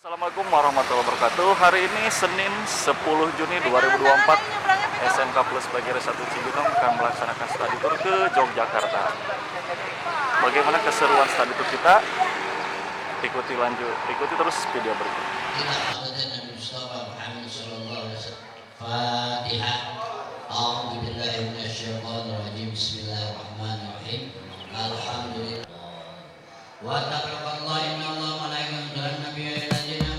Assalamualaikum warahmatullahi wabarakatuh. Hari ini Senin 10 Juni 2024, SMK Plus Bagir 1 Cibinong akan melaksanakan studi tour ke Yogyakarta. Bagaimana keseruan studi tour kita? Ikuti terus video berikut. Fatihah. A'udzubillahi minasyaitonirrajim. Bismillahirrahmanirrahim. Alhamdulillah. Wa taqabbalallahu innallaha wa malaikatahu nabiyyu alladzina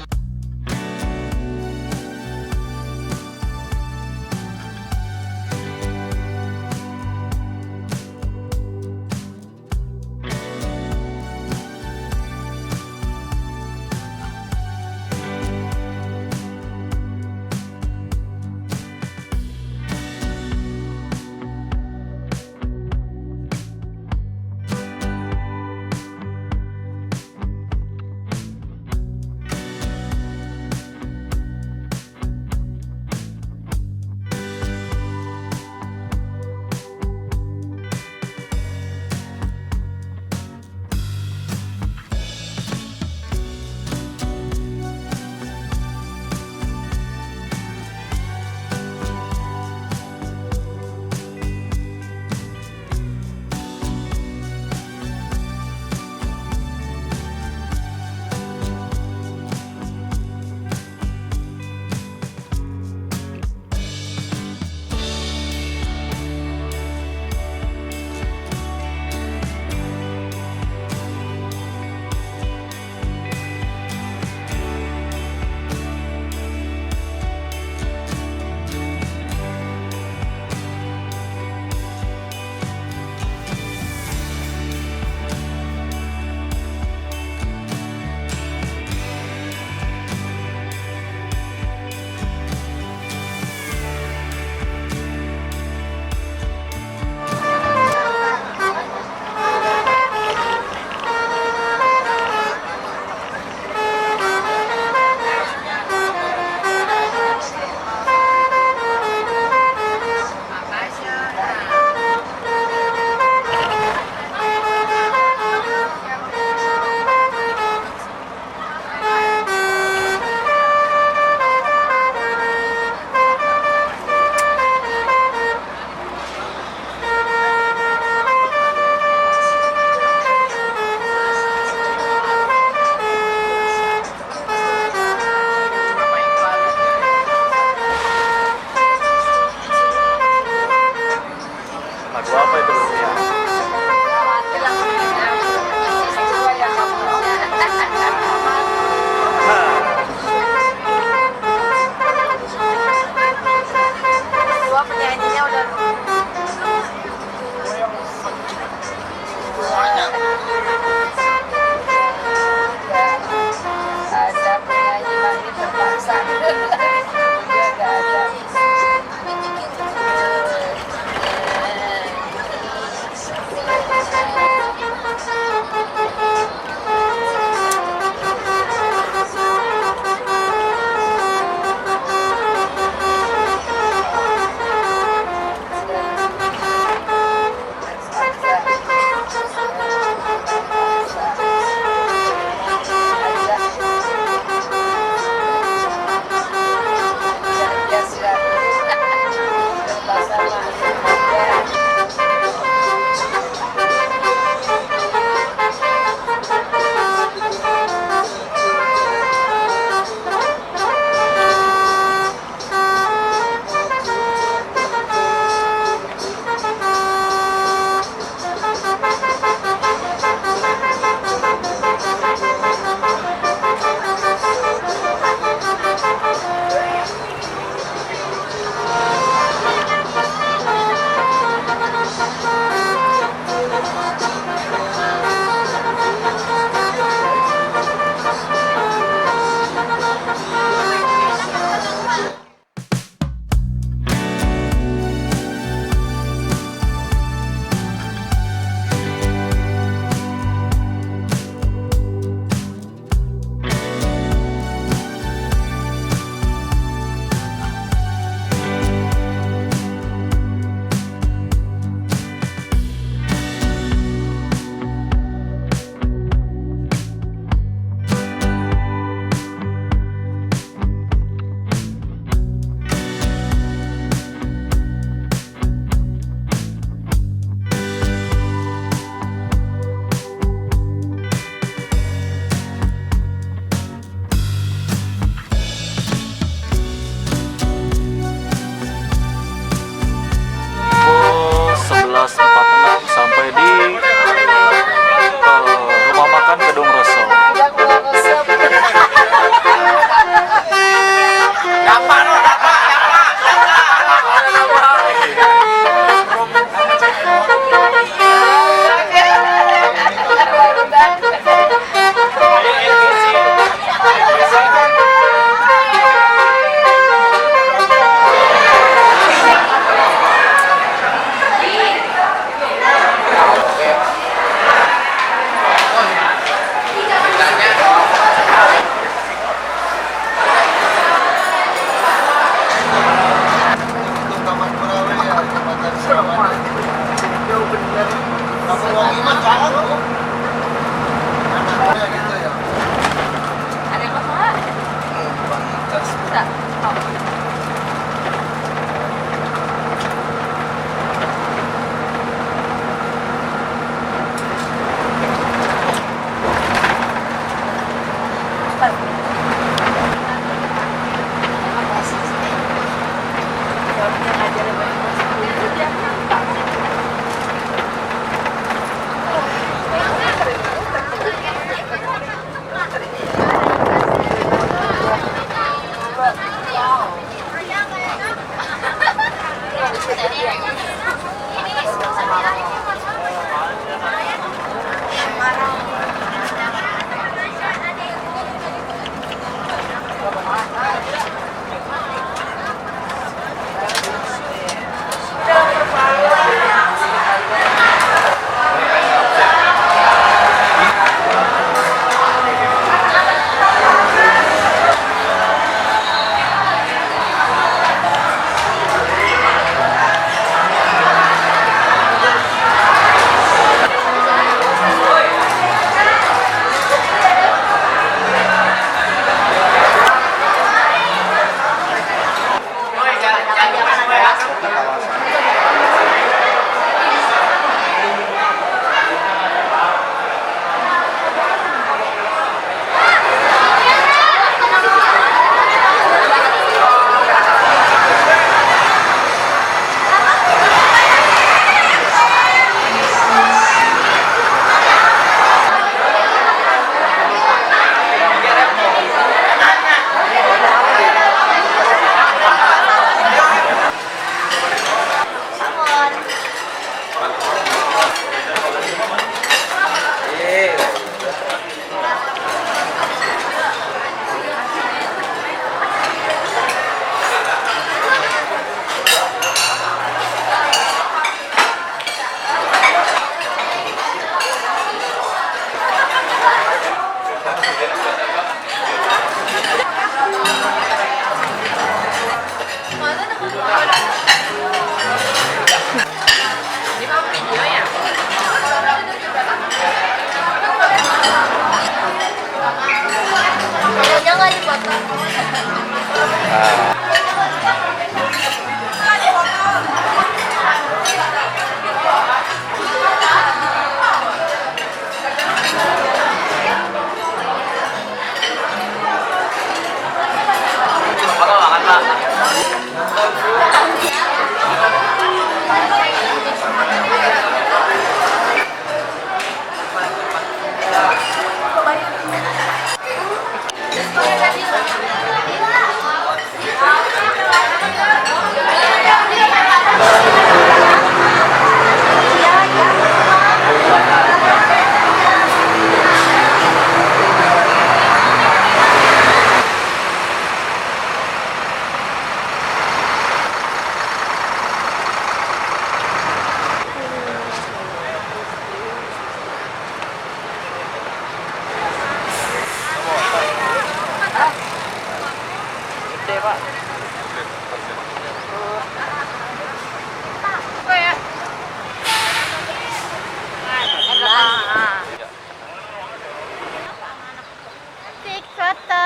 Tik foto.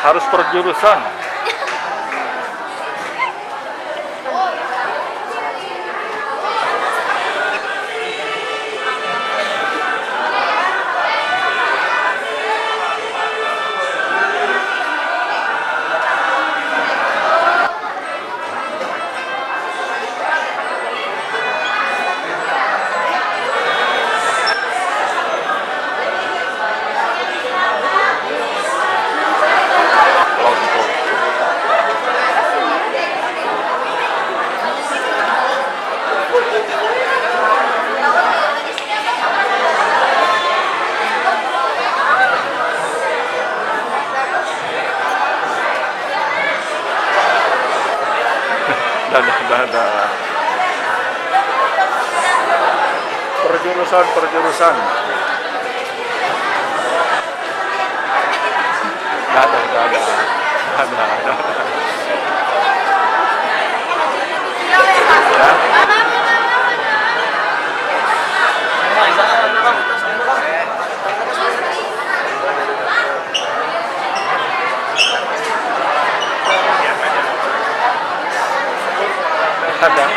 Harus perjurusan. Dadah. Perjurusan. Dadah.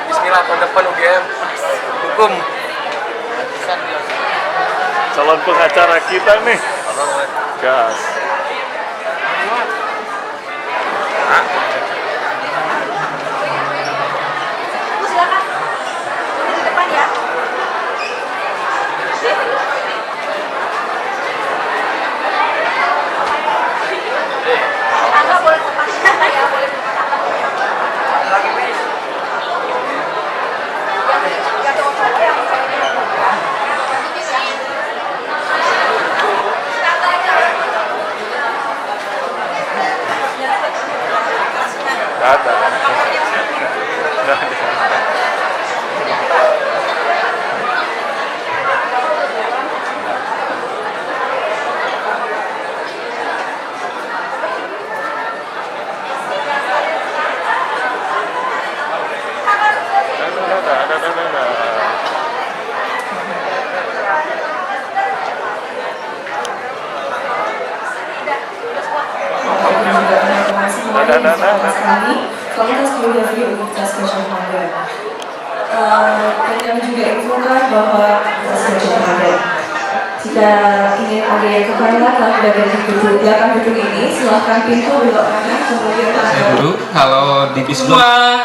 Bismillah, tahun depan UGM hukum. Calon pengacara kita nih. Gas. Komunitas Geografi Universitas Gajah Mada. Dan kami juga infokan bahwa Universitas Gajah Mada Jika ingin ada yang keberangkatan dari gedung belakang gedung ini, silahkan pintu belok kanan, kemudian Dulu kalau di bis semua,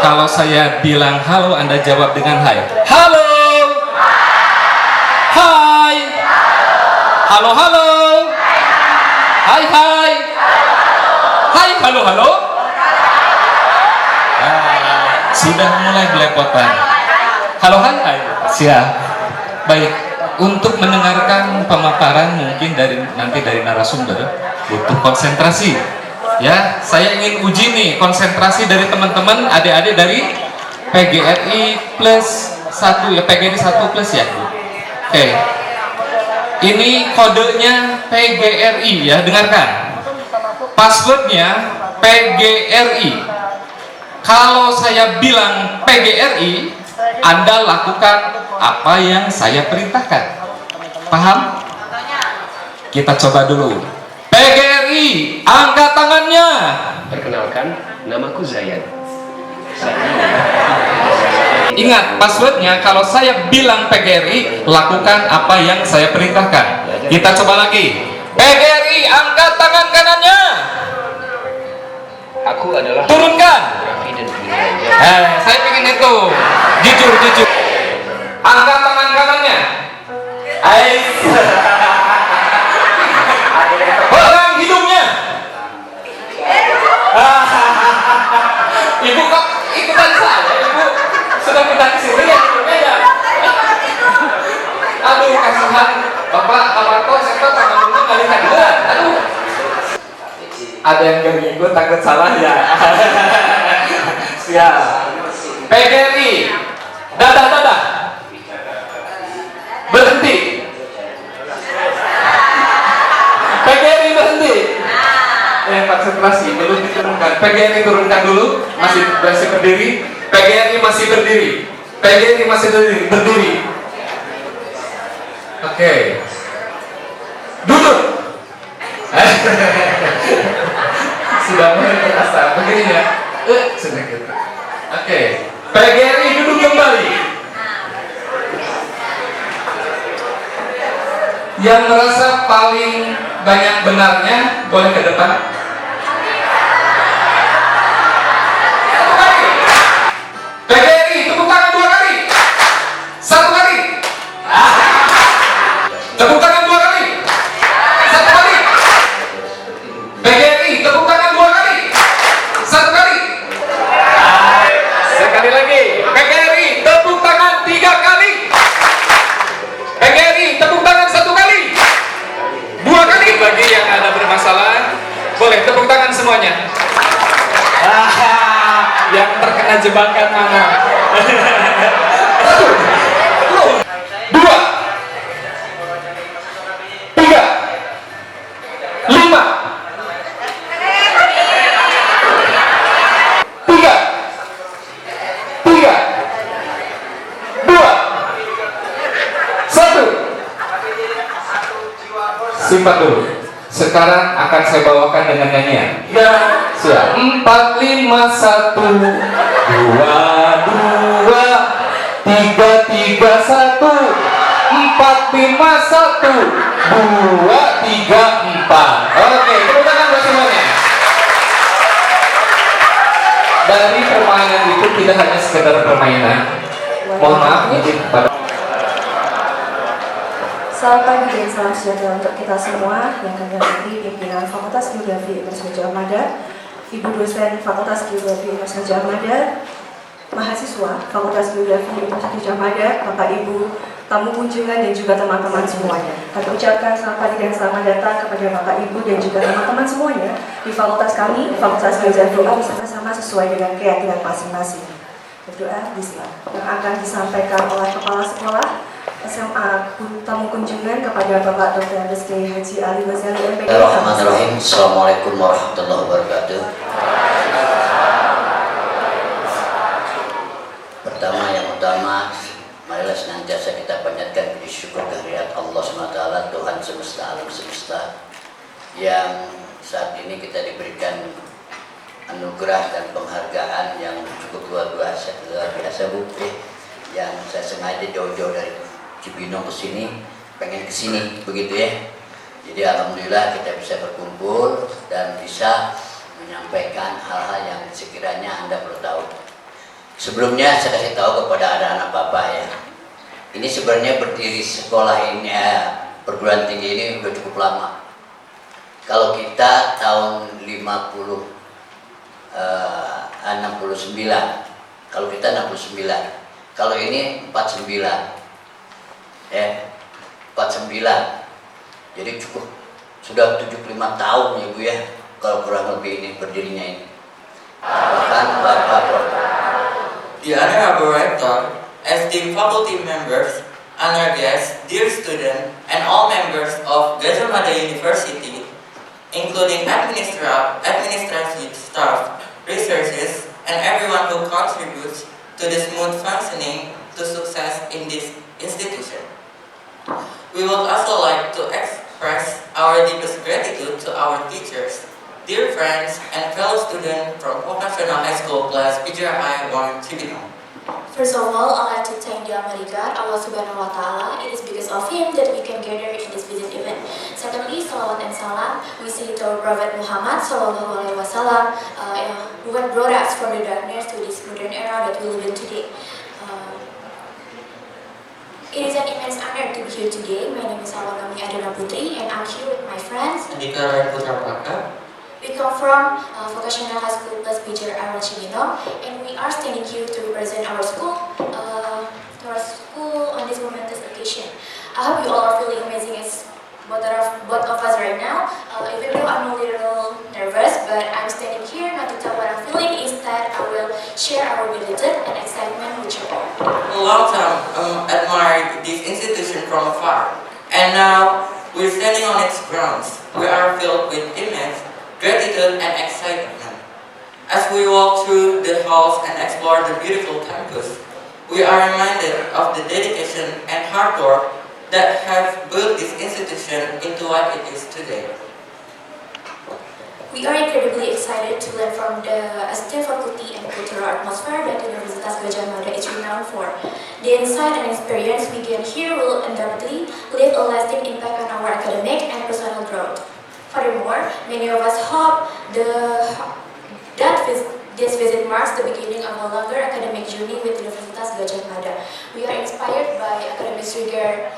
kalau saya bilang halo, Anda jawab dengan hai. Halo, hai, halo, halo, hai, hai, hai, halo, halo. Sudah mulai belepotan. Halo, hai, hai. Siap. Baik. Untuk mendengarkan pemaparan mungkin nanti dari narasumber butuh konsentrasi. Ya, saya ingin uji nih konsentrasi dari teman-teman adik-adik dari PGRI plus 1 ya, PGRI 1 plus ya. Oke. Ini kodenya PGRI ya, dengarkan. Passwordnya PGRI. Kalau saya bilang PGRI, Anda lakukan apa yang saya perintahkan. Paham? Kita coba dulu. PGRI, angkat tangannya. Perkenalkan, namaku Zayan. Ingat, passwordnya kalau saya bilang PGRI, lakukan apa yang saya perintahkan. Kita coba lagi. PGRI, angkat tangan kanannya. Aku adalah Turunkan. Raffi dan Indra. Saya pengen itu. Jujur, jujur. Angkat tangan kanannya. Pegang hidungnya. Ibu kok ikutan saya? Ibu sudah pindah ke sini ya? Beda. Aduh, kasihan. Bapak, kok saya tangan dulu kali kaduan. Aduh. Ada yang gak ngikut, takut salah ya. Siap. PGRI. Dadah. Berhenti. PGRI berhenti. Konsentrasi, belum diturunkan. PGRI turunkan dulu, masih berdiri. PGRI masih berdiri. PGRI masih berdiri. Oke. Duduk. Sudah mulai terasa, begini ya. Sedikit. Oke. PGRI duduk kembali. Yang merasa paling banyak benarnya boleh ke depan. Satu kali. PGRI tepuk tangan 2 kali. 1 kali. Tepuk tangan 2 kali. 1 kali. PGRI tepuk tangan 2 kali. 1 kali. Sekali lagi. PGRI tepuk tangan 3 kali. PGRI tepuk tangan 1 kali. 2 kali. Bagi yang ada bermasalah, boleh tepuk tangan semuanya. Yang terkena jebakan mana? 1, 2, 3, 5, 3, 2, 1. Simpan dulu. Sekarang akan saya bawakan dengan nyanyian. Ya, siap. 4, 5, 1, 2, 2, 3, 3, 1, 4, 5, 1, 2, 3, 4. Oke, tepuk tangan buat semuanya. Dari permainan itu tidak hanya sekedar permainan. Mohon maaf izin kepada. Selamat pagi dan salam sejahtera untuk kita semua yang kami hormati pimpinan Fakultas Geografi Universitas Gajah Mada, Ibu dosen Fakultas Geografi Universitas Gajah Mada, mahasiswa Fakultas Geografi Universitas Gajah Mada, Bapak Ibu, tamu kunjungan dan juga teman-teman semuanya. Kami ucapkan selamat pagi dan selamat datang kepada Bapak Ibu dan juga teman-teman semuanya di fakultas kami, Fakultas Belajar Doa bersama-sama sesuai dengan keyakinan masing-masing. Berdoa bismillah yang akan disampaikan oleh Kepala Sekolah SMA tamu kunjungan kepada Bapak Dr. Rizky Haji Ali Ghazali MPD. Bismillahirrahmanirrahim. Assalamualaikum warahmatullahi wabarakatuh. Pertama yang utama, marilah senantiasa kita panjatkan puji syukur kehadirat Allah SWT, Tuhan semesta alam semesta, yang saat ini kita diberikan anugerah dan penghargaan yang cukup luar biasa bukti yang saya sengaja jauh-jauh dari Cibinong ke sini, pengen ke sini, begitu ya. Jadi alhamdulillah kita bisa berkumpul dan bisa menyampaikan hal-hal yang sekiranya Anda perlu tahu. Sebelumnya saya kasih tahu kepada anak-anak Bapak ya. Ini sebenarnya berdiri sekolah ini perguruan tinggi ini udah cukup lama. Kalau kita tahun 69, kalau kita 69, kalau ini 49, ya 49. Jadi cukup sudah 75 tahun ya Bu ya, kalau kurang lebih ini berdirinya ini. Bahkan Bapak The Honorable Rector, esteemed faculty members, honored guests, dear students, and all members of Gadjah Mada University, including administrative staff, researchers, and everyone who contributes to the smooth functioning to success in this institution. We would also like to express our deepest gratitude to our teachers, dear friends, and fellow students from Vocational High School class PJI 1 Cibinong. First of all, I'd like to thank the Almighty God, Allah Subhanahu wa Ta'ala. It is because of Him that we can gather in this visit event. Secondly, salawat and salam we say to our Prophet Muhammad Sallallahu Alaihi Wasallam, who had brought us from the darkness to this modern era that we live in today. It is an immense honor to be here today. My name is Awanami Adana Putri, and I'm here with my friends. Andika Rai Putra Praka. We come from Vocational High School plus PJI 1 Cibinong, and we are standing here to represent our school on this momentous occasion. I hope you all are feeling amazing as both of us right now. Even though I'm a little nervous, but I'm standing here not to tell what I'm feeling. Instead, I will share our gratitude and excitement with you all. A long time admired this institution from afar, and now we're standing on its grounds. We are filled with immense gratitude and excitement. As we walk through the halls and explore the beautiful campus, we are reminded of the dedication and hard work that have built this institution into what it is today. We are incredibly excited to learn from the esteemed faculty and cultural atmosphere that Universitas Gadjah Mada is renowned for. The insight and experience we gain here will undoubtedly leave a lasting impact on our academic and personal growth. Furthermore, many of us hope this visit marks the beginning of a longer academic journey with Universitas Gadjah Mada. We are inspired by academic rigor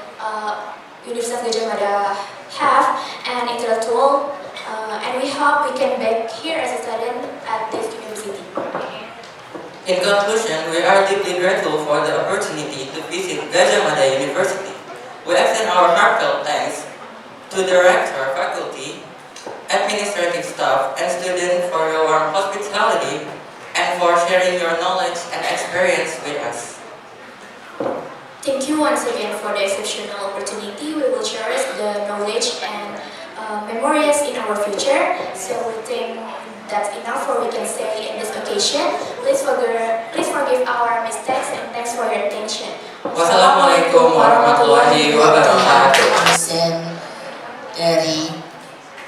Universitas Gadjah Mada have and intellectual, and we hope we can back here as a student at this university. In conclusion, we are deeply grateful for the opportunity to visit Gadjah Mada University. We extend our heartfelt thanks to the rector, faculty, administrative staff, and students for your warm hospitality and for sharing your knowledge and experience with us. Thank you once again for the exceptional opportunity. We will cherish the knowledge and memories in our future. So we think that's enough for we can say in this occasion. Please forgive our mistakes and thanks for your attention. Wassalamualaikum warahmatullahi wabarakatuh. Dosen dari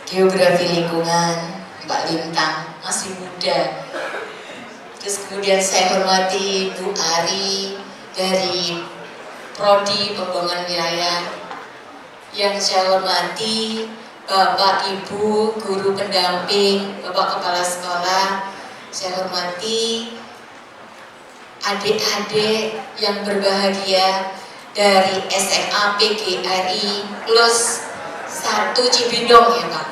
Geografi Lingkungan, Mbak Lintang, masih muda. Terus kemudian saya hormati Bu Ari dari Prodi Pembangunan Wilayah. Yang saya hormati Bapak Ibu guru pendamping, Bapak Kepala Sekolah. Saya hormati adik-adik yang berbahagia dari SMA PGRI plus 1 Cibinong ya Pak.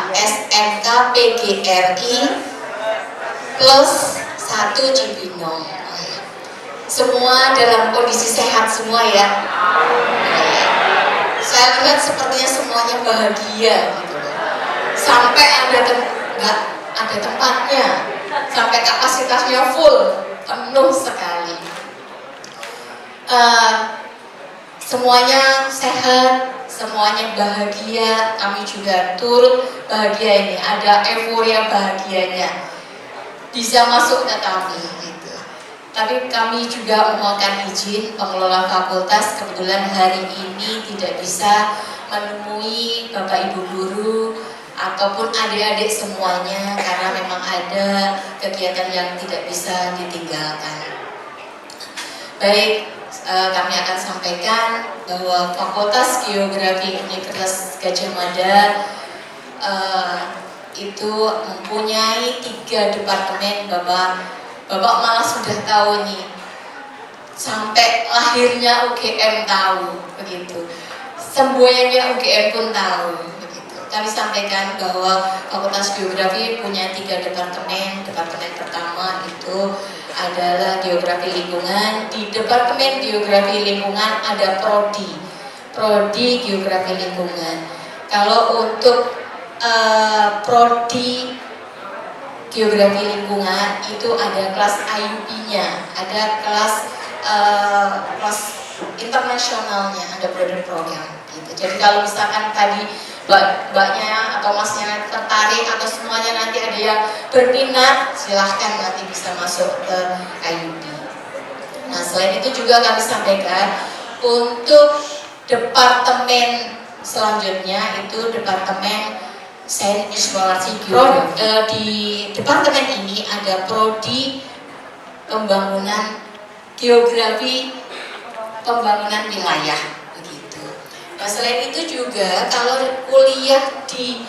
SMK PGRI plus 1 Cibinong. Semua dalam kondisi sehat semua ya. Saya lihat sepertinya semuanya bahagia gitu. Sampai nggak ada tempatnya, sampai kapasitasnya full, penuh sekali. Semuanya sehat, semuanya bahagia, kami juga turut bahagia ini, ada euforia bahagianya bisa masuk ke kami gitu. Tapi kami juga memohonkan izin pengelola fakultas, kebetulan hari ini tidak bisa menemui Bapak Ibu guru ataupun adik-adik semuanya karena memang ada kegiatan yang tidak bisa ditinggalkan. Baik, kami akan sampaikan bahwa Fakultas Geografi Universitas Gadjah Mada itu mempunyai 3 departemen. Bapak malah sudah tahu nih, sampai lahirnya UGM tahu begitu, semuanya UGM pun tahu begitu. Kami sampaikan bahwa Fakultas Geografi punya 3 departemen. Departemen pertama itu adalah Geografi Lingkungan. Di Departemen Geografi Lingkungan ada Prodi Geografi Lingkungan. Kalau untuk Prodi Geografi Lingkungan itu ada kelas IUP-nya, ada kelas internasionalnya, ada broader program gitu. Jadi kalau misalkan tadi mbaknya atau masnya tertarik atau semuanya nanti ada yang berminat, silahkan nanti bisa masuk ke IUP. Nah, selain itu juga kami sampaikan untuk departemen selanjutnya itu Departemen Sains Eksplorasi Geografi. Di departemen ini ada Prodi Pembangunan Geografi Pembangunan Wilayah begitu. Nah, selain itu juga kalau kuliah di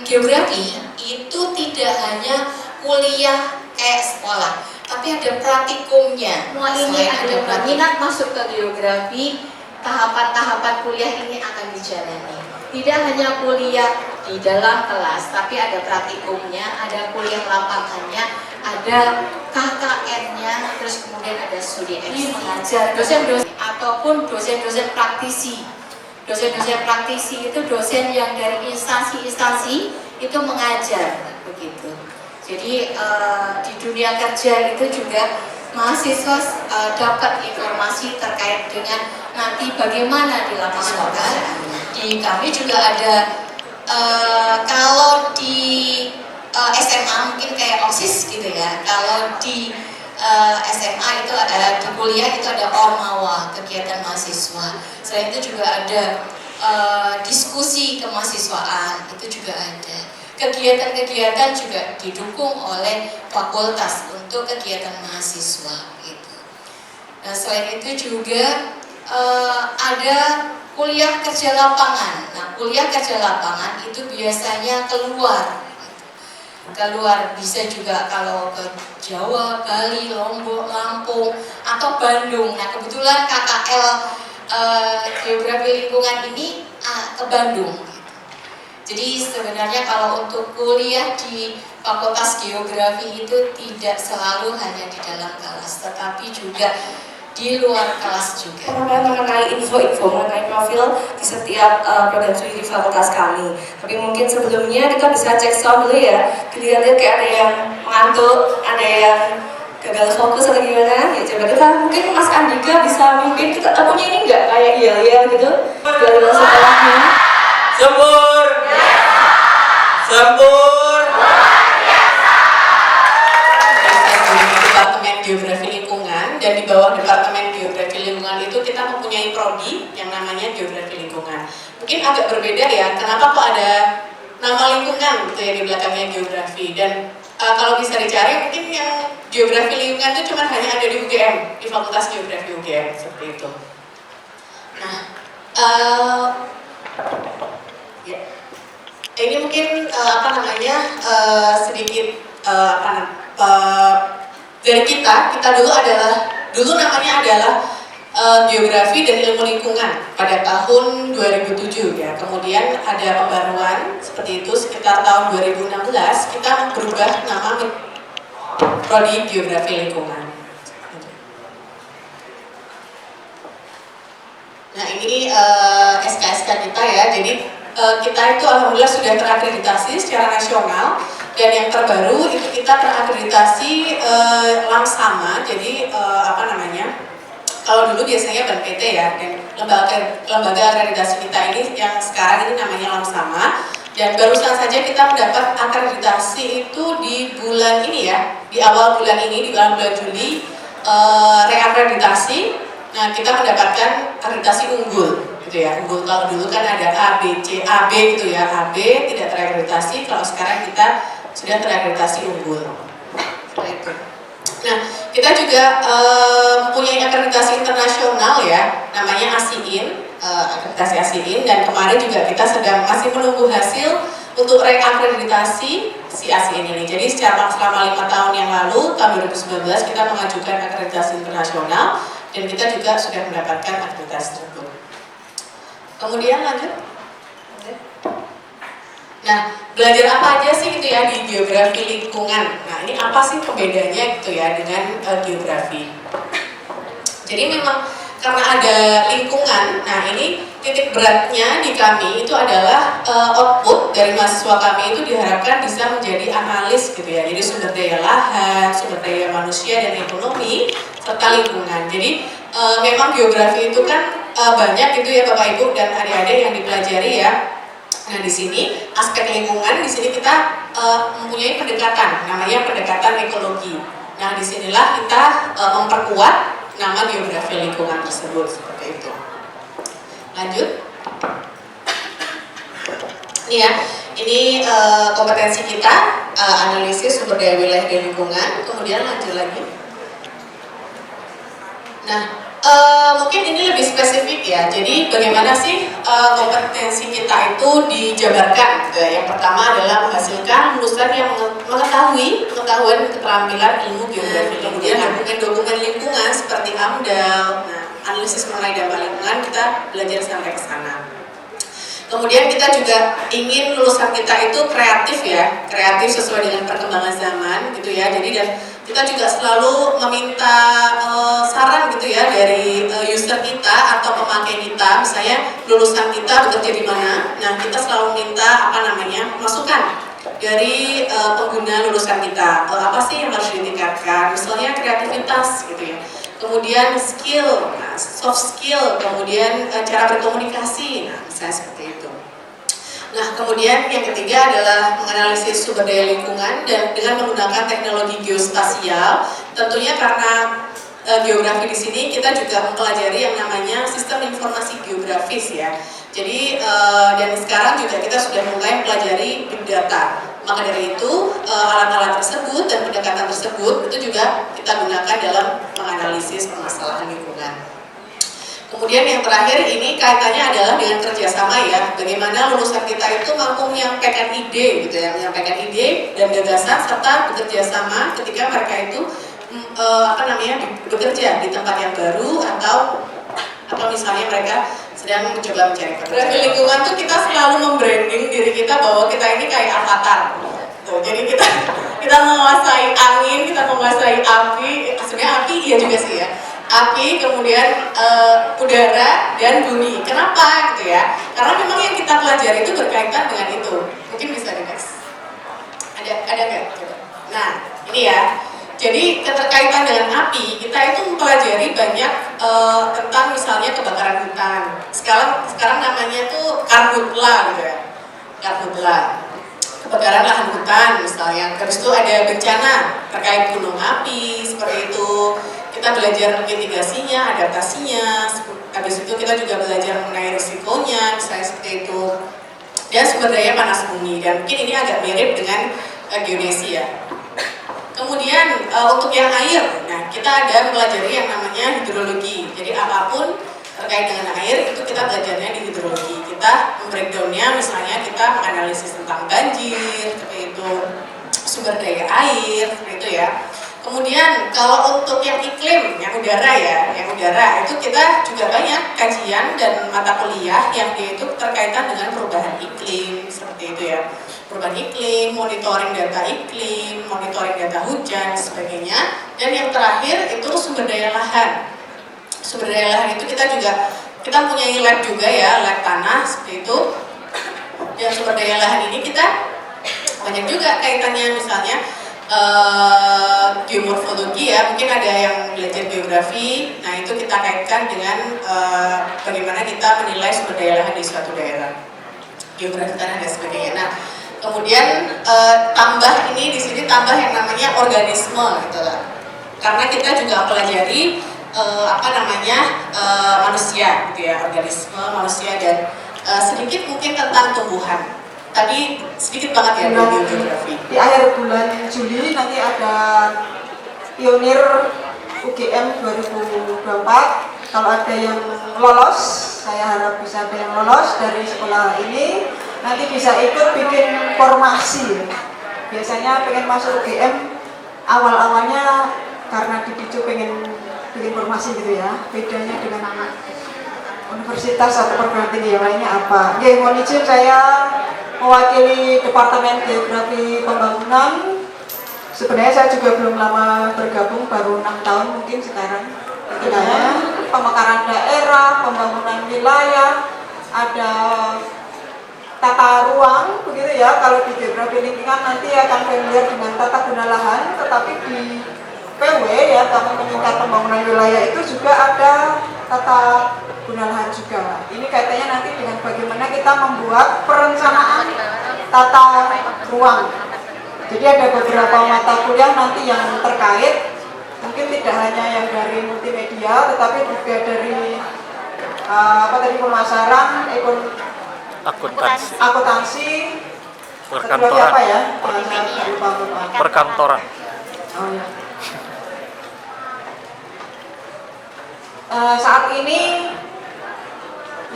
geografi itu tidak hanya kuliah kayak sekolah, tapi ada praktikumnya. Semua ini ada minat masuk ke geografi, tahapan-tahapan kuliah ini akan dijalani. Tidak hanya kuliah di dalam kelas, tapi ada praktikumnya, ada kuliah lapangannya, ada KKN-nya, terus kemudian ada studi mengajar dosen-dosen ataupun dosen-dosen praktisi. Dosen-dosen praktisi itu dosen yang dari instansi-instansi itu mengajar begitu. Jadi di dunia kerja itu juga mahasiswa dapat informasi terkait dengan nanti bagaimana di lapangan pekerjaannya. Di kami juga ada kalau di SMA mungkin kayak OSIS gitu ya. Kalau di SMA itu ada, di kuliah itu ada Ormawa, kegiatan mahasiswa. Selain itu juga ada diskusi kemahasiswaan, itu juga ada. Kegiatan-kegiatan juga didukung oleh fakultas untuk kegiatan mahasiswa gitu. Nah, selain itu juga ada kuliah kerja lapangan. Nah, kuliah kerja lapangan itu biasanya keluar bisa juga kalau ke Jawa, Bali, Lombok, Lampung, atau Bandung. Nah, kebetulan KKL Geografi Lingkungan ini ke Bandung. Jadi sebenarnya kalau untuk kuliah di Fakultas Geografi itu tidak selalu hanya di dalam kelas, tetapi juga di luar kelas juga. Mengenai info-info mengenai profil di setiap program studi di fakultas kami. Tapi mungkin sebelumnya kita bisa cek sound dulu ya. Dilihat kayak ada yang mengantuk, ada yang gagal fokus atau gimana. Ya coba kita mungkin Mas Andika bisa mungkin kita punya ini nggak kayak iya gitu dari sekolahnya. Sempur. Sempur. Departemen Geografi Lingkungan, dan di bawah Departemen Geografi Lingkungan itu kita mempunyai prodi yang namanya Geografi Lingkungan. Mungkin agak berbeda ya, kenapa kok ada nama lingkungan gitu ya di belakangnya geografi. Dan kalau bisa dicari mungkin yang Geografi Lingkungan itu cuma hanya ada di UGM, di Fakultas Geografi UGM seperti itu. Nah, ya. Ini mungkin sedikit dari kita dulu namanya adalah Geografi dan Ilmu Lingkungan pada tahun 2007 ya. Kemudian ada pembaruan seperti itu sekitar tahun 2016 kita berubah nama Prodi Geografi Lingkungan. Nah, ini SKSK kita ya. Jadi kita itu alhamdulillah sudah terakreditasi secara nasional, dan yang terbaru itu kita terakreditasi Lamsama. Jadi kalau dulu biasanya BNPT ya, dan lembaga akreditasi kita ini yang sekarang ini namanya Lamsama. Dan barusan saja kita mendapat akreditasi itu di bulan ini ya, di awal bulan ini, di bulan Juli, reakreditasi. Nah, kita mendapatkan akreditasi unggul gitu ya. Unggul kalau dulu kan ada A, B, C, AB gitu ya. AB tidak terakreditasi, kalau sekarang kita sudah terakreditasi unggul. Seperti itu. Nah, kita juga mempunyai akreditasi internasional ya, namanya ASIIN, akreditasi ASIIN, dan kemarin juga kita masih menunggu hasil untuk reakreditasi si ASIIN ini. Jadi selama 5 tahun yang lalu, tahun 2019 kita mengajukan akreditasi internasional dan kita juga sudah mendapatkan akreditasi tersebut. Kemudian lanjut. Nah, belajar apa aja sih gitu ya di geografi lingkungan? Nah, ini apa sih pembedanya gitu ya dengan geografi? Jadi memang karena ada lingkungan, nah ini titik beratnya di kami itu adalah output dari mahasiswa kami itu diharapkan bisa menjadi analis gitu ya. Jadi sumber daya lahan, sumber daya manusia dan ekonomi serta lingkungan. Jadi memang geografi itu kan banyak gitu ya Bapak Ibu dan adik-adik yang dipelajari ya. Nah di sini aspek lingkungan, di sini kita mempunyai pendekatan, namanya pendekatan ekologi. Nah disinilah kita memperkuat nama geografi lingkungan tersebut seperti itu. Lanjut. Ini ya, ini kompetensi kita analisis sumber daya wilayah dan lingkungan. Kemudian lanjut lagi. Nah. Mungkin ini lebih spesifik ya. Jadi bagaimana sih kompetensi kita itu dijabarkan? Yang pertama adalah menghasilkan lulusan yang mengetahui pengetahuan keterampilan ilmu geografi. Kemudian dokumen lingkungan seperti AMDAL, analisis mengenai dampak lingkungan kita belajar sampai ke sana. Kemudian kita juga ingin lulusan kita itu kreatif ya, kreatif sesuai dengan perkembangan zaman gitu ya. Jadi dan kita juga selalu meminta saran gitu ya dari user kita atau pemakai kita, misalnya lulusan kita bekerja di mana. Nah kita selalu minta masukan dari pengguna lulusan kita, apa sih yang harus ditingkatkan, misalnya kreativitas gitu ya. Kemudian skill, soft skill, kemudian cara berkomunikasi, misalnya seperti itu. Nah, kemudian yang ketiga adalah menganalisis sumber daya lingkungan dan dengan menggunakan teknologi geospasial. Tentunya karena geografi di sini kita juga mempelajari yang namanya sistem informasi geografis ya. Jadi dan sekarang juga kita sudah mulai mempelajari big data. Maka dari itu alat-alat tersebut dan pendekatan tersebut itu juga kita gunakan dalam menganalisis permasalahan lingkungan. Kemudian yang terakhir ini kaitannya adalah dengan kerjasama ya. Bagaimana lulusan kita itu mampu menyampaikan ide gitu ya, menyampaikan ide dan gagasan serta bekerja sama ketika mereka itu bekerja di tempat yang baru atau misalnya mereka sedang mencoba mencari pekerjaan. Di lingkungan tuh kita selalu membranding diri kita bahwa kita ini kayak avatar. Tuh, jadi kita menguasai angin, kita menguasai api. Sebenarnya api iya juga sih ya. Api, kemudian udara dan bumi. Kenapa gitu ya? Karena memang yang kita pelajari itu berkaitan dengan itu. Mungkin bisa deh guys. Ada nggak? Nah ini ya. Jadi keterkaitan dengan api, kita itu mempelajari banyak tentang misalnya kebakaran hutan. Sekarang namanya tuh karhutla gitu ya. Karhutla. Kebakaran lahan hutan misalnya. Terus itu ada bencana terkait gunung api seperti itu. Kita belajar mitigasinya, adaptasinya. Habis itu kita juga belajar mengenai risikonya, misalnya seperti itu. Dan sumber daya panas bumi. Dan mungkin ini agak mirip dengan geodesi ya. Kemudian untuk yang air, nah kita ada mempelajari yang namanya hidrologi. Jadi apapun terkait dengan air itu kita belajarnya di hidrologi. Kita breakdownnya, misalnya kita menganalisis tentang banjir, seperti itu, sumber daya air, seperti itu ya. Kemudian kalau untuk yang iklim, yang udara ya, yang udara itu kita juga banyak kajian dan mata kuliah yang dia itu terkaitan dengan perubahan iklim, seperti itu ya. Perubahan iklim, monitoring data iklim, monitoring data hujan, dan sebagainya. Dan yang terakhir itu sumber daya lahan. Sumber daya lahan itu kita punya lab juga ya, lab tanah seperti itu. Yang sumber daya lahan ini kita banyak juga kaitannya misalnya geomorfologi ya, mungkin ada yang belajar geografi. Nah itu kita kaitkan dengan bagaimana kita menilai sumber daya lahan di suatu daerah, geografi tanah dan sebagainya. Nah kemudian tambah ini di sini tambah yang namanya organisme gitu lah, karena kita juga pelajari manusia gitu ya, organisme manusia dan sedikit mungkin tentang tumbuhan. Tadi sedikit banget ya di geografi. Di akhir bulan Juli nanti ada pionir UGM 2024. Kalau ada yang lolos, saya harap bisa ada yang lolos dari sekolah ini, nanti bisa ikut bikin formasi. Biasanya pengen masuk UGM awal-awalnya karena dipicu pengen bikin formasi gitu ya. Bedanya dengan universitas atau perguruan tinggi yang lainnya apa? Oke, mohon izin saya mewakili Departemen Geografi Pembangunan. Sebenarnya saya juga belum lama bergabung, baru 6 tahun mungkin sekarang. Ketiganya pemekaran daerah, pembangunan wilayah, ada tata ruang, begitu ya. Kalau di geografi lingkungan nanti akan familiar dengan tata guna lahan, tetapi di PW ya, Taman Meningkat Pembangunan Wilayah itu juga ada tata guna lahan juga. Ini kaitannya nanti dengan bagaimana kita membuat perencanaan tata ruang. Jadi ada beberapa mata kuliah nanti yang terkait. Mungkin tidak hanya yang dari multimedia, tetapi juga dari pemasaran, akuntansi, perkantoran, apa ya? perkantoran. Oh, ya. Saat ini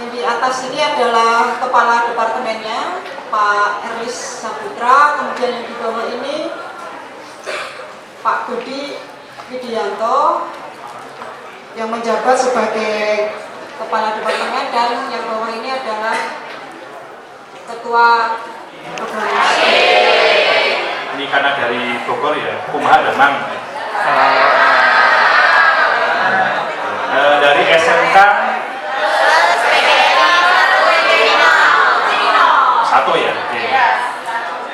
yang di atas ini adalah kepala departemennya, Pak Erlis Saputra. Kemudian yang di bawah ini Pak Budi Widianto yang menjabat sebagai kepala departemen, dan yang bawah ini adalah ketua organisasi. Ini karena dari Bogor ya, Kumaha dan Mang. Dari SMK satu ya.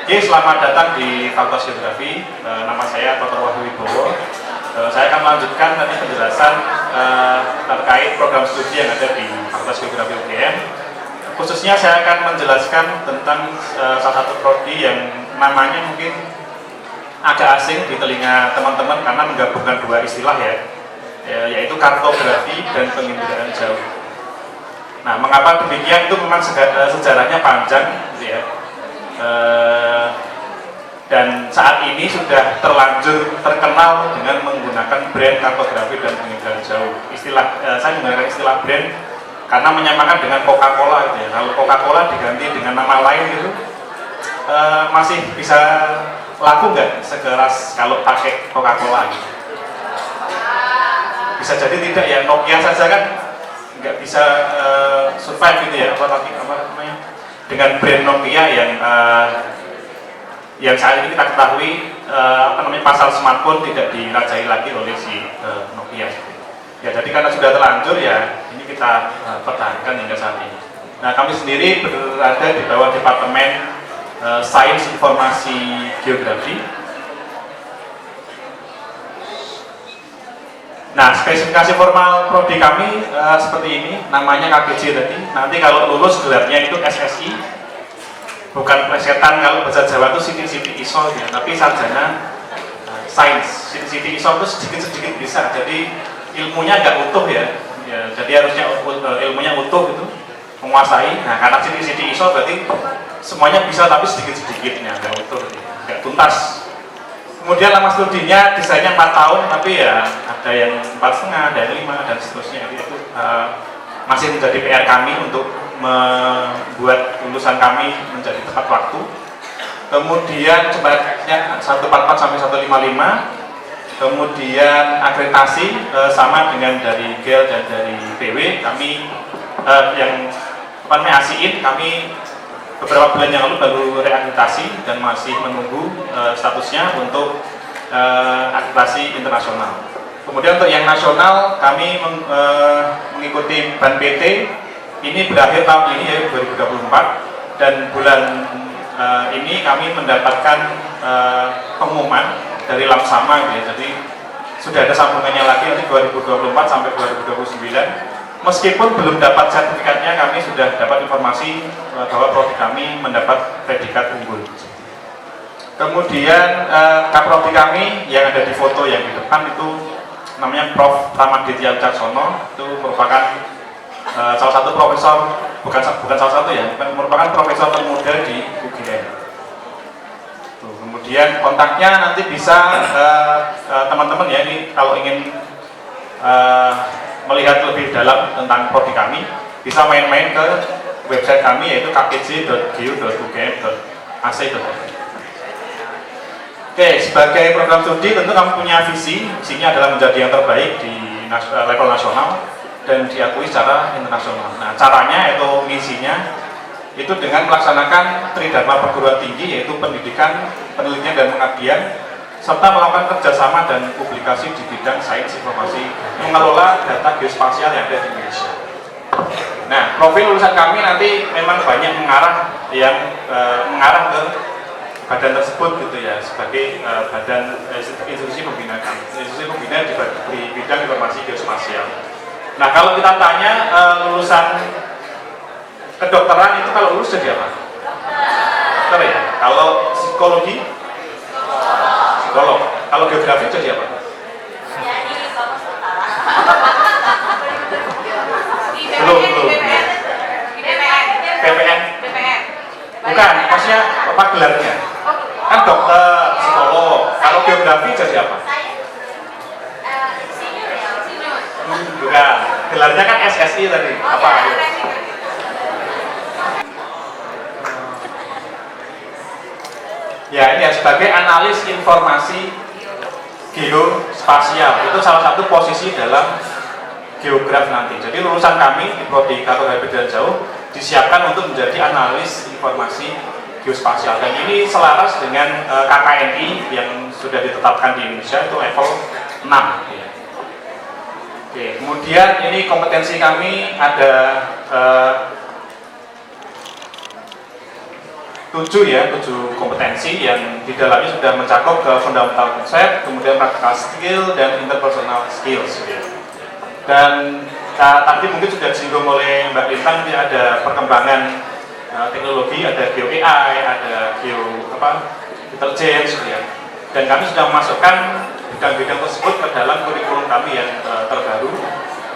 Oke, selamat datang di Fakultas Geografi. Nama saya Dr. Wahyu Wibowo. Saya akan melanjutkan tadi penjelasan terkait program studi yang ada di Fakultas Geografi UGM. Khususnya saya akan menjelaskan tentang salah satu prodi yang namanya mungkin agak asing di telinga teman-teman karena menggabungkan dua istilah ya, yaitu kartografi dan penginderaan jauh. Nah, mengapa demikian? Itu memang sejarahnya panjang, gitu ya. Dan saat ini sudah terlanjur terkenal dengan menggunakan brand kartografi dan penginderaan jauh. Saya menggunakan istilah brand karena menyamakan dengan Coca-Cola gitu ya. Kalau Coca-Cola diganti dengan nama lain gitu, masih bisa laku nggak sekeras kalau pakai Coca-Cola gitu? Bisa jadi tidak ya. Nokia saja kan nggak bisa survive gitu ya, apa namanya, dengan brand Nokia yang saat ini kita ketahui pasar smartphone tidak dirajai lagi oleh si Nokia. Ya, jadi karena sudah terlanjur ya ini kita pertahankan hingga saat ini. Nah, kami sendiri berada di bawah Departemen Sains Informasi Geografi. Nah, spesifikasi formal prodi kami seperti ini, namanya KGJ tadi. Nanti kalau lulus gelarnya itu SSI, bukan plesetan. Kalau bahasa Jawa itu Siti ISO ya, tapi sarjana sains. Siti ISO itu sedikit-sedikit bisa, jadi ilmunya nggak utuh ya. Jadi harusnya ilmunya utuh itu menguasai. Nah, karena Siti ISO berarti semuanya bisa tapi sedikit-sedikitnya, nggak utuh, nggak tuntas. Kemudian lama studinya desainnya 4 tahun, tapi ya ada yang 4,5, ada yang 5, dan seterusnya. Jadi itu masih menjadi PR kami untuk membuat lulusan kami menjadi tepat waktu. Kemudian cepatnya 144 sampai 155. Kemudian akreditasi sama dengan dari GEL dan dari PW. Kami yang ASIIN, kami beberapa bulan yang lalu baru reakreditasi dan masih menunggu statusnya untuk akreditasi internasional. Kemudian untuk yang nasional kami mengikuti BAN PT. Ini berakhir tahun ini ya, 2024, dan bulan ini kami mendapatkan pengumuman dari Lamsama ya. Jadi sudah ada sambungannya lagi nanti 2024 sampai 2029. Meskipun belum dapat sertifikatnya, kami sudah dapat informasi bahwa prodi kami mendapat predikat unggul. Kemudian kaprodi kami yang ada di foto yang di depan itu namanya Prof. Ramaditya Wicaksono. Itu merupakan salah satu profesor, bukan salah satu ya, merupakan profesor termuda di UGM. Kemudian kontaknya nanti bisa teman-teman ya, ini kalau ingin melihat lebih dalam tentang prodi kami bisa main-main ke website kami yaitu kpj.gu.ugm.ac.id. Oke, sebagai program studi tentu kami punya visinya adalah menjadi yang terbaik di level nasional dan diakui secara internasional. Nah, caranya atau misinya itu dengan melaksanakan tridharma perguruan tinggi yaitu pendidikan, penelitian dan pengabdian serta melakukan kerjasama dan publikasi di bidang sains informasi mengelola data geospasial yang ada di Indonesia. Nah, profil lulusan kami nanti memang banyak mengarah ke badan tersebut gitu ya, sebagai badan institusi pembina di bidang informasi geospasial. Nah, kalau kita tanya lulusan kedokteran itu kalau lulus jadi apa? Dokter ya. Kalau psikologi? Psikolog. Kalau geografi jadi apa? Belum. PPN. Bukan, maksudnya apa gelarnya? Kan dokter, psikolog. Kalau geografi jadi apa? Bukan, gelarnya kan SSI tadi. Apa? Ya, ini ya, sebagai analis informasi geospasial. Itu salah satu posisi dalam geograf nanti. Jadi lulusan kami di prodi kartografi dan jauh disiapkan untuk menjadi analis informasi geospasial, dan ini selaras dengan KKNI yang sudah ditetapkan di Indonesia itu level 6 ya. Oke, kemudian ini kompetensi kami ada 7 kompetensi yang di dalamnya sudah mencakup ke fundamental konsep, kemudian practical skill dan interpersonal skills ya. Dan tadi mungkin sudah disinggung oleh Mbak Lintang, ada perkembangan teknologi, ada geo AI, ada intelligence ya. Dan kami sudah memasukkan bidang-bidang tersebut ke dalam kurikulum kami yang terbaru.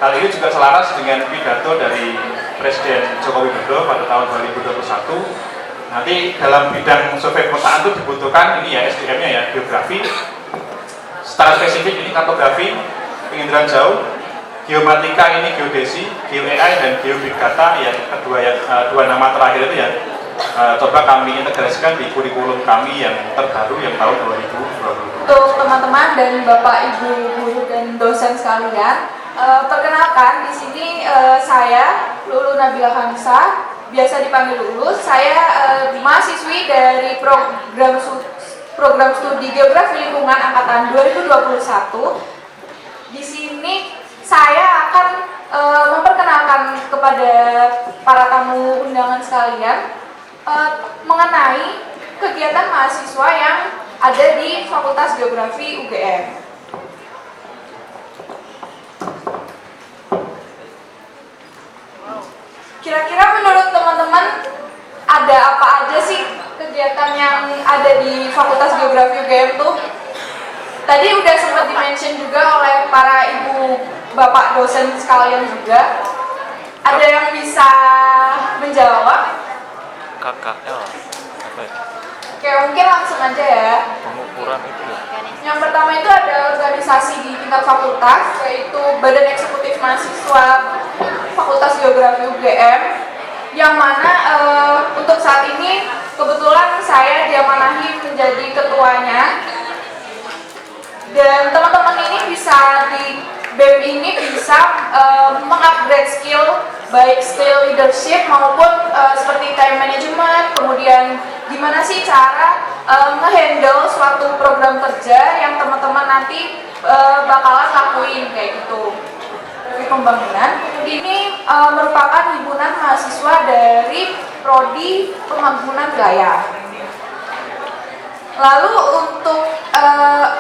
Hal ini juga selaras dengan pidato dari Presiden Joko Widodo pada tahun 2021. Nanti dalam bidang survei pemetaan itu dibutuhkan ini ya SDM-nya ya, geografi. Secara spesifik ini kartografi, penginderaan jauh, geomatika ini geodesi, geo AI dan geo big data yang kedua dua nama terakhir itu ya coba kami integrasikan di kurikulum kami yang terbaru yang tahun 2020. Untuk teman-teman dan Bapak Ibu guru dan dosen sekalian, perkenalkan di sini saya Lulu Nabila Hamzah, biasa dipanggil Lulus. Saya mahasiswi dari program studi Geografi Lingkungan angkatan 2021. Di sini saya akan memperkenalkan kepada para tamu undangan sekalian mengenai kegiatan mahasiswa yang ada di Fakultas Geografi UGM. Kira-kira menurut teman-teman ada apa aja sih kegiatan yang ada di Fakultas Geografi UGM tuh? Tadi udah sempat di-mention juga oleh para ibu bapak dosen sekalian juga. Ada yang bisa menjawab? KKL apa ya? Oke, mungkin langsung aja ya. Pengukuran itu ya. Yang pertama itu ada organisasi di tingkat fakultas, yaitu Badan Eksekutif Mahasiswa Fakultas Geografi UGM, yang mana untuk saat ini kebetulan saya diamanahi menjadi ketuanya. Dan teman-teman ini bisa di BEM ini bisa mengupgrade skill, baik skill leadership maupun seperti time management, kemudian gimana sih cara nge-handle suatu program kerja yang teman-teman nanti bakalan lakuin kayak gitu. Dari pembangunan ini merupakan himpunan mahasiswa dari Prodi Pembangunan Wilayah. Lalu untuk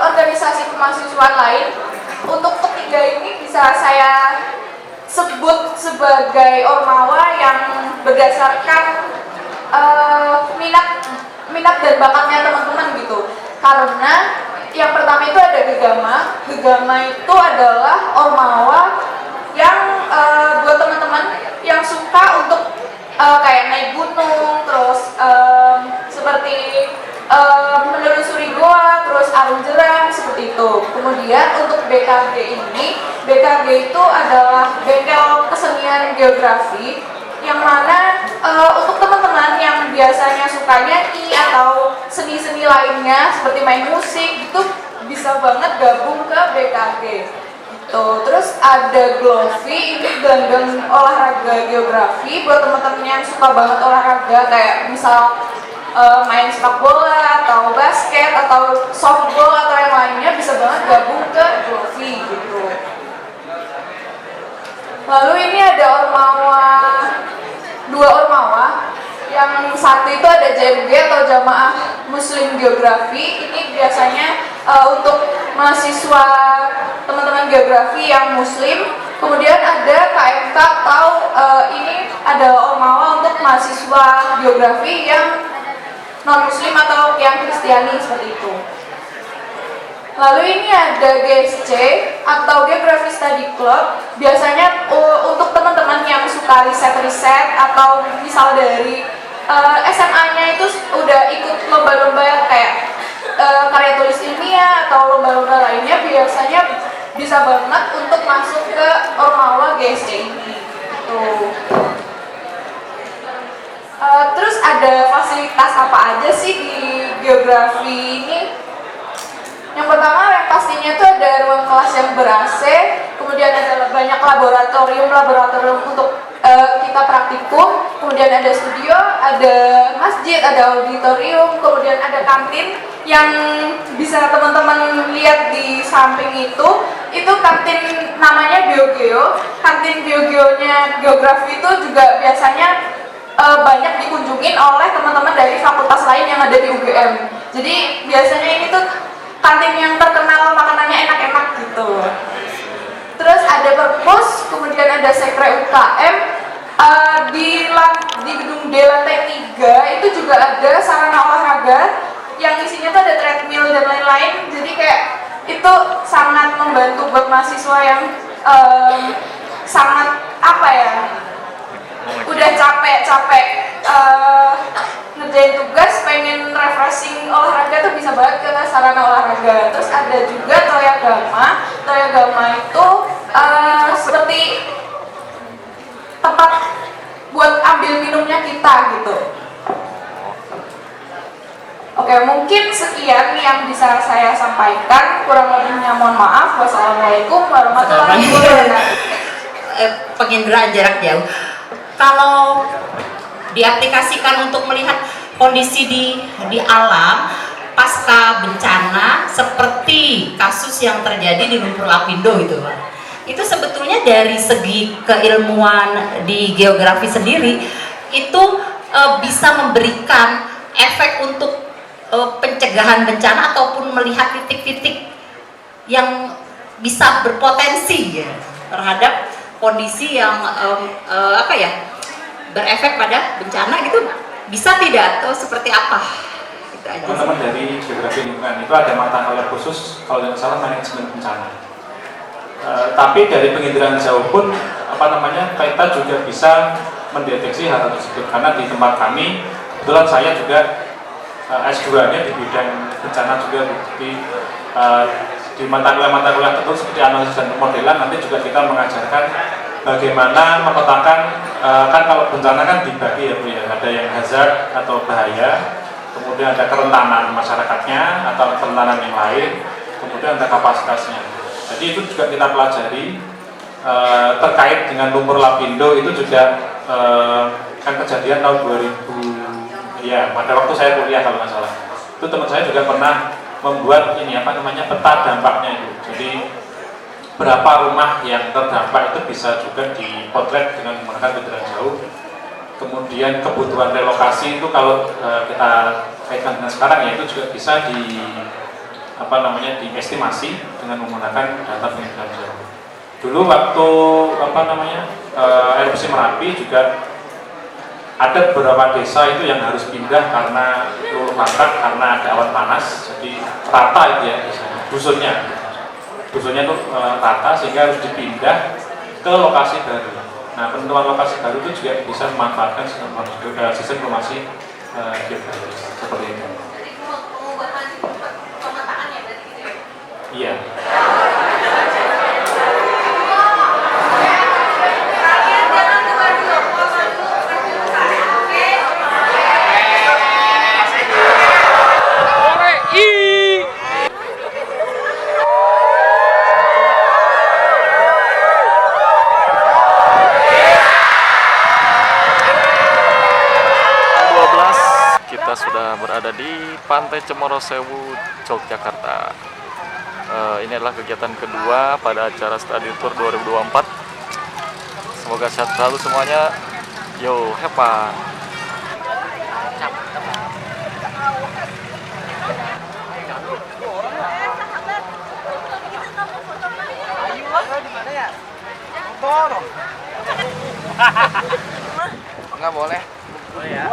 organisasi kemahasiswaan lain, untuk ketiga ini bisa saya sebut sebagai ormawa yang berdasarkan minat dan bakatnya teman-teman gitu. Karena yang pertama itu ada Gegama. Gegama itu adalah ormawa yang buat teman-teman yang suka untuk kayak naik gunung, terus seperti menelusuri Kemudian untuk BKG ini, BKG itu adalah bengkel kesenian geografi, yang mana untuk teman-teman yang biasanya suka nyanyi atau seni-seni lainnya seperti main musik itu bisa banget gabung ke BKG. Terus ada Glovi, ini gelanggang olahraga geografi buat teman-teman yang suka banget olahraga kayak misal main sepak bola atau basket atau softball atau yang lainnya bisa banget gabung ke Glovi gitu. Lalu ini ada ormawa, 2 ormawa. Yang satu itu ada JMG atau Jamaah Muslim Geografi. Ini biasanya untuk mahasiswa teman-teman geografi yang muslim. Kemudian ada KMK atau ini ada ormawa untuk mahasiswa geografi yang non muslim atau yang Kristiani seperti itu. Lalu ini ada GSC atau Geography Study Club. Biasanya untuk teman-teman yang suka riset-riset atau misal dari SMA-nya itu udah ikut lomba-lomba kayak karya tulis ilmiah atau lomba-lomba lainnya, biasanya bisa banget untuk masuk ke ormawa GSC ini. Terus ada fasilitas apa aja sih di geografi ini? Yang pertama yang pastinya itu ada ruang kelas yang ber-AC, kemudian ada banyak laboratorium untuk kita praktikum, kemudian ada studio, ada masjid, ada auditorium, kemudian ada kantin yang bisa teman-teman lihat di samping itu kantin namanya BioGeo. Kantin BioGeo-nya geografi itu juga biasanya banyak dikunjungin oleh teman-teman dari fakultas lain yang ada di UGM. Jadi biasanya ini tuh kantin yang terkenal makanannya enak-enak gitu. Terus ada perpus, kemudian ada sekre UKM. Di gedung D lantai 3 itu juga ada sarana olahraga yang isinya tuh ada treadmill dan lain-lain. Jadi kayak itu sangat membantu buat mahasiswa yang sangat udah capek ngerjain tugas, pengen refreshing olahraga tuh bisa banget ke sarana olahraga. Terus ada juga Toyagama itu seperti tempat buat ambil minumnya kita gitu. Oke, mungkin sekian yang bisa saya sampaikan, kurang lebihnya mohon maaf. Wassalamualaikum warahmatullahi wabarakatuh. Penginderaan jarak jauh, kalau diaplikasikan untuk melihat kondisi di alam pasca bencana seperti kasus yang terjadi di Lumpur Lapindo itu, itu sebetulnya dari segi keilmuan di geografi sendiri itu bisa memberikan efek untuk pencegahan bencana ataupun melihat titik-titik yang bisa berpotensi ya, terhadap kondisi yang berefek pada bencana gitu, bisa tidak atau seperti apa? Teman-teman dari geografi lingkungan itu ada mata kuliah khusus kalau tidak salah manajemen bencana. Tapi dari penginderaan jauh pun kita juga bisa mendeteksi hal tersebut, karena di tempat kami kebetulan saya juga S2-nya di bidang bencana juga di mata kuliah tertentu seperti analisis dan pemodelan. Nanti juga kita mengajarkan bagaimana memetakan kan kalau bencana kan dibagi ya Bu ya, ada yang hazard atau bahaya, kemudian ada kerentanan masyarakatnya atau kerentanan yang lain, kemudian ada kapasitasnya. Jadi itu juga kita pelajari terkait dengan Lumpur Lapindo itu juga kan kejadian tahun 2000 ya, pada waktu saya kuliah kalau nggak salah. Itu teman saya juga pernah membuat peta dampaknya itu. Jadi berapa rumah yang terdampak itu bisa juga dipotret dengan menggunakan penginderaan jauh. Kemudian kebutuhan relokasi itu kalau kita kaitkan dengan sekarang ya, itu juga bisa diestimasi dengan menggunakan data penginderaan jauh. Dulu waktu erupsi Merapi juga ada beberapa desa itu yang harus pindah karena luluh lantak karena ada awan panas, jadi rata itu ya dusunnya itu rata sehingga harus dipindah ke lokasi baru. Nah, penentuan lokasi baru itu juga bisa memanfaatkan sistem informasi geografis seperti itu. Jadi pemetaan ya berarti gitu ya? Iya. Pantai Cemoro Sewu, Yogyakarta. Ini adalah kegiatan kedua pada acara Study Tour 2024. Semoga sehat selalu semuanya. Yo, have fun. Nggak boleh. Boleh ya.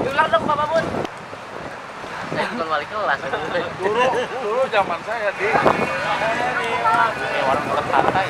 Ulang dong Bapak Bun. Bukan wali kelas. Dulu zaman saya di warung dekat pantai.